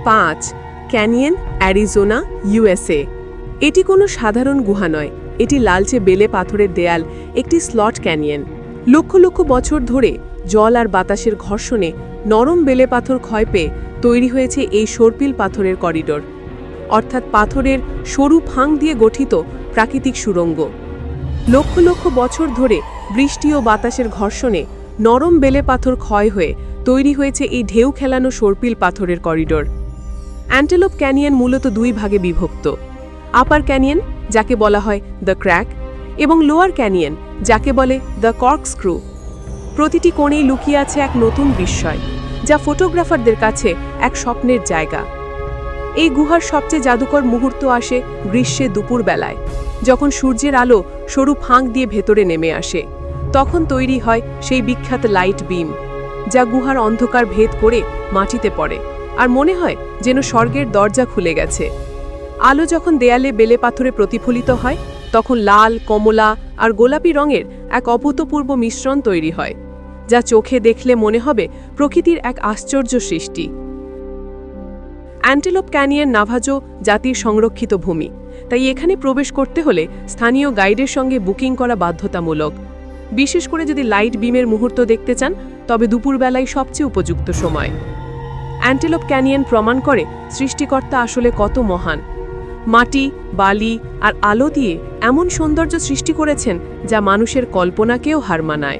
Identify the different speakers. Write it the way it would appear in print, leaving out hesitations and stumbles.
Speaker 1: 5 canyon, Arizona, USA. এটি কোনো সাধারণ গুহা নয়, এটি লালচে বেলে পাথরের দেয়াল, একটি স্লট ক্যানিয়ন। লক্ষ লক্ষ বছর ধরে জল আর বাতাসের ঘর্ষণে নরম বেলে পাথর ক্ষয় পেয়ে তৈরি হয়েছে এই সর্পিল পাথরের করিডোর, অর্থাৎ পাথরের সরু ফাঁক দিয়ে গঠিত প্রাকৃতিক সুড়ঙ্গ। লক্ষ লক্ষ বছর ধরে বৃষ্টি ও বাতাসের ঘর্ষণে নরম বেলে পাথর ক্ষয় হয়ে তৈরি হয়েছে এই ঢেউ খেলানো সর্পিল পাথরের করিডোর। অ্যান্টেলোপ ক্যানিয়ন মূলত 2 ভাগে বিভক্ত: আপার ক্যানিয়ন, যাকে বলা হয় দ্য ক্র্যাক, এবং লোয়ার ক্যানিয়ন, যাকে বলে দ্য কর্কস্ক্রু। প্রতিটি কোণেই লুকিয়ে আছে এক নতুন বিস্ময়, যা ফটোগ্রাফারদের কাছে এক স্বপ্নের জায়গা। এই গুহার সবচেয়ে জাদুকর মুহূর্ত আসে গ্রীষ্মে দুপুরবেলায়, যখন সূর্যের আলো সরু ফাঁক দিয়ে ভেতরে নেমে আসে। তখন তৈরি হয় সেই বিখ্যাত লাইট বিম, যা গুহার অন্ধকার ভেদ করে মাটিতে পড়ে, আর মনে হয় যেন স্বর্গের দরজা খুলে গেছে। আলো যখন দেয়ালে বেলে পাথরে প্রতিফলিত হয়, তখন লাল, কমলা আর গোলাপি রঙের এক অভূতপূর্ব মিশ্রণ তৈরি হয়, যা চোখে দেখলে মনে হবে প্রকৃতির এক আশ্চর্য সৃষ্টি। অ্যান্টেলোপ ক্যানিয়ন নাভাজো জাতির সংরক্ষিত ভূমি, তাই এখানে প্রবেশ করতে হলে স্থানীয় গাইডের সঙ্গে বুকিং করা বাধ্যতামূলক। বিশেষ করে যদি লাইট বিমের মুহূর্ত দেখতে চান, তবে দুপুরবেলায় সবচেয়ে উপযুক্ত সময়। অ্যান্টেলোপ ক্যানিয়ন প্রমাণ করে সৃষ্টিকর্তা আসলে কত মহান। মাটি, বালি আর আলো দিয়ে এমন সৌন্দর্য সৃষ্টি করেছেন যা মানুষের কল্পনাকেও হার মানায়।